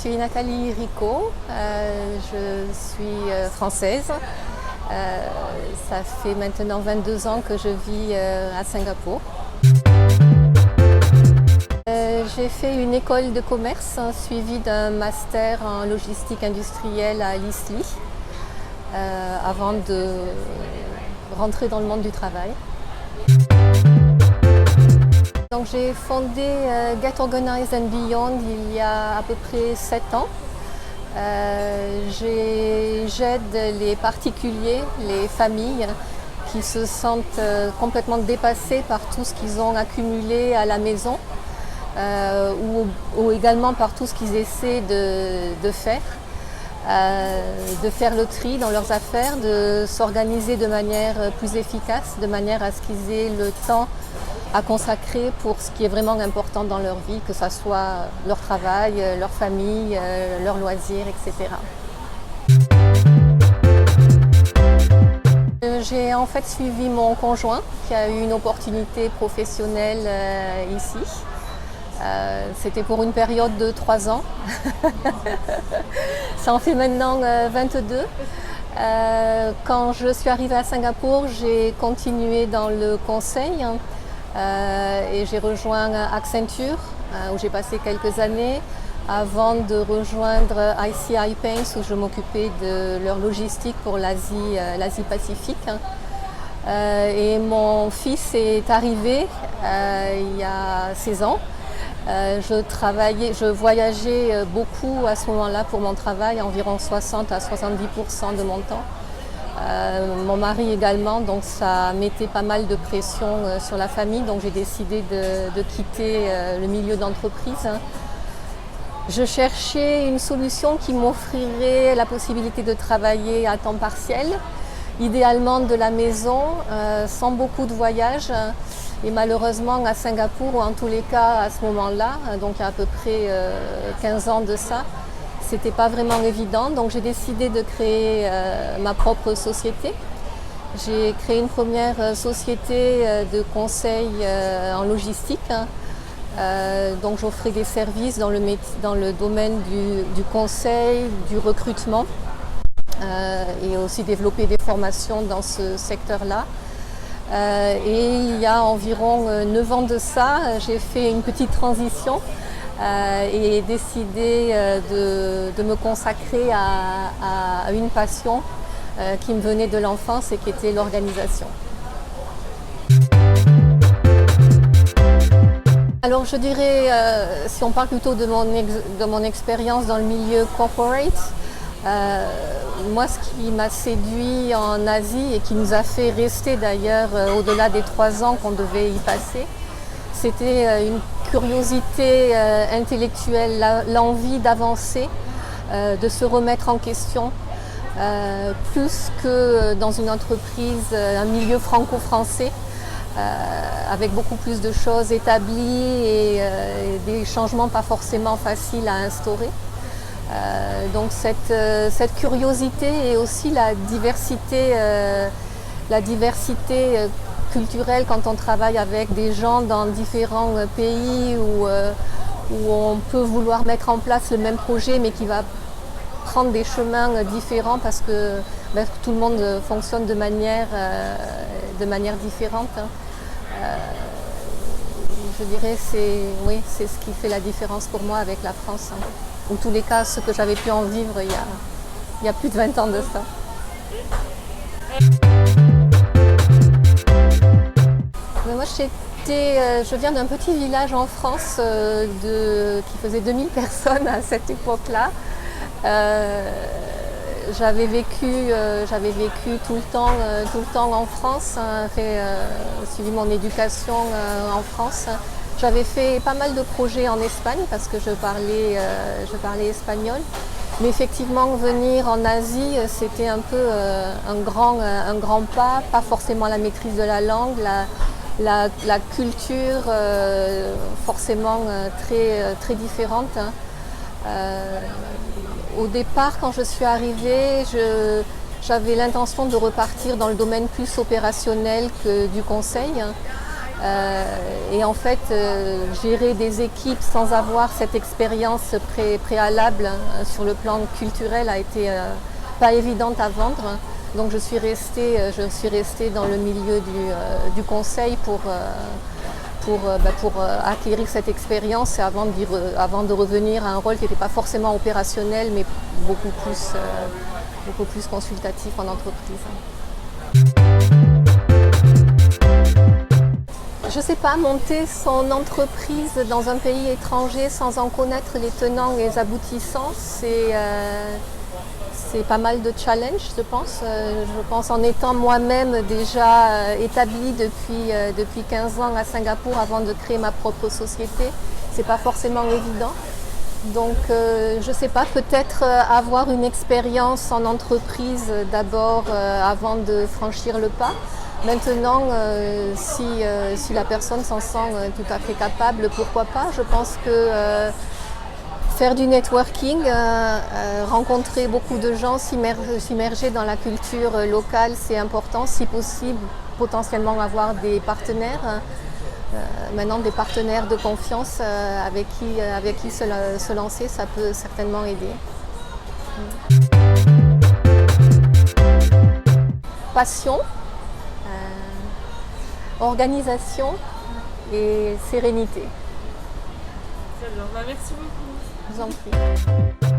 suis Nathalie Rico, je suis française. Ça fait maintenant 22 ans que je vis à Singapour. J'ai fait une école de commerce suivie d'un master en logistique industrielle à l'ISLI avant de rentrer dans le monde du travail. Donc, j'ai fondé Get Organized and Beyond il y a à peu près 7 ans. J'aide les particuliers, les familles qui se sentent complètement dépassés par tout ce qu'ils ont accumulé à la maison ou également par tout ce qu'ils essaient de faire le tri dans leurs affaires, de s'organiser de manière plus efficace, de manière à ce qu'ils aient le temps à consacrer pour ce qui est vraiment important dans leur vie, que ce soit leur travail, leur famille, leurs loisirs, etc. J'ai en fait suivi mon conjoint qui a eu une opportunité professionnelle ici. C'était pour une période de 3 ans. Ça en fait maintenant 22. Quand je suis arrivée à Singapour, j'ai continué dans le conseil. Et j'ai rejoint Accenture où j'ai passé quelques années avant de rejoindre ICI Paints où je m'occupais de leur logistique pour l'Asie Pacifique. Et mon fils est arrivé il y a 16 ans. Je voyageais beaucoup à ce moment-là pour mon travail, environ 60 à 70% de mon temps. Mon mari également, donc ça mettait pas mal de pression sur la famille, donc j'ai décidé de quitter le milieu d'entreprise. Je cherchais une solution qui m'offrirait la possibilité de travailler à temps partiel, idéalement de la maison, sans beaucoup de voyages. Et malheureusement à Singapour, ou en tous les cas à ce moment-là, donc il y a à peu près 15 ans de ça, c'était pas vraiment évident, donc j'ai décidé de créer ma propre société. J'ai créé une première société de conseil en logistique. Donc j'offrais des services dans le domaine du conseil, du recrutement et aussi développer des formations dans ce secteur-là. Et il y a environ 9 ans de ça, j'ai fait une petite transition. Et décidé de me consacrer à une passion qui me venait de l'enfance et qui était l'organisation. Alors je dirais, si on parle plutôt de mon expérience dans le milieu corporate, moi ce qui m'a séduit en Asie et qui nous a fait rester d'ailleurs au-delà des 3 ans qu'on devait y passer, c'était une curiosité intellectuelle, l'envie d'avancer, de se remettre en question, plus que dans une entreprise, un milieu franco-français, avec beaucoup plus de choses établies et des changements pas forcément faciles à instaurer. Donc cette curiosité et aussi la diversité culturelle quand on travaille avec des gens dans différents pays où on peut vouloir mettre en place le même projet mais qui va prendre des chemins différents parce que tout le monde fonctionne de manière différente. Je dirais c'est ce qui fait la différence pour moi avec la France. En tous les cas, ce que j'avais pu en vivre il y a plus de 20 ans de ça. Moi, je viens d'un petit village en France qui faisait 2000 personnes à cette époque-là. J'avais vécu tout le temps en France, suivi mon éducation en France. J'avais fait pas mal de projets en Espagne parce que je parlais espagnol. Mais effectivement, venir en Asie, c'était un peu un grand pas forcément la maîtrise de la langue, la culture forcément très différente. Au départ, quand je suis arrivée, j'avais l'intention de repartir dans le domaine plus opérationnel que du conseil. Et en fait, gérer des équipes sans avoir cette expérience préalable sur le plan culturel a été pas évidente à vendre. Donc je suis restée dans le milieu du conseil pour acquérir cette expérience avant de revenir à un rôle qui n'était pas forcément opérationnel, mais beaucoup plus consultatif en entreprise. Je ne sais pas, monter son entreprise dans un pays étranger sans en connaître les tenants et les aboutissants, c'est pas mal de challenges, je pense. Je pense en étant moi-même déjà établie depuis 15 ans à Singapour avant de créer ma propre société, c'est pas forcément évident. Donc je ne sais pas, peut-être avoir une expérience en entreprise d'abord avant de franchir le pas. Maintenant, si la personne s'en sent tout à fait capable, pourquoi pas. Je pense que faire du networking, rencontrer beaucoup de gens, s'immerger dans la culture locale, c'est important. Si possible, potentiellement avoir des partenaires. Maintenant, des partenaires de confiance avec qui se lancer, ça peut certainement aider. Passion, organisation et sérénité. Très bien, merci beaucoup. Je vous en prie.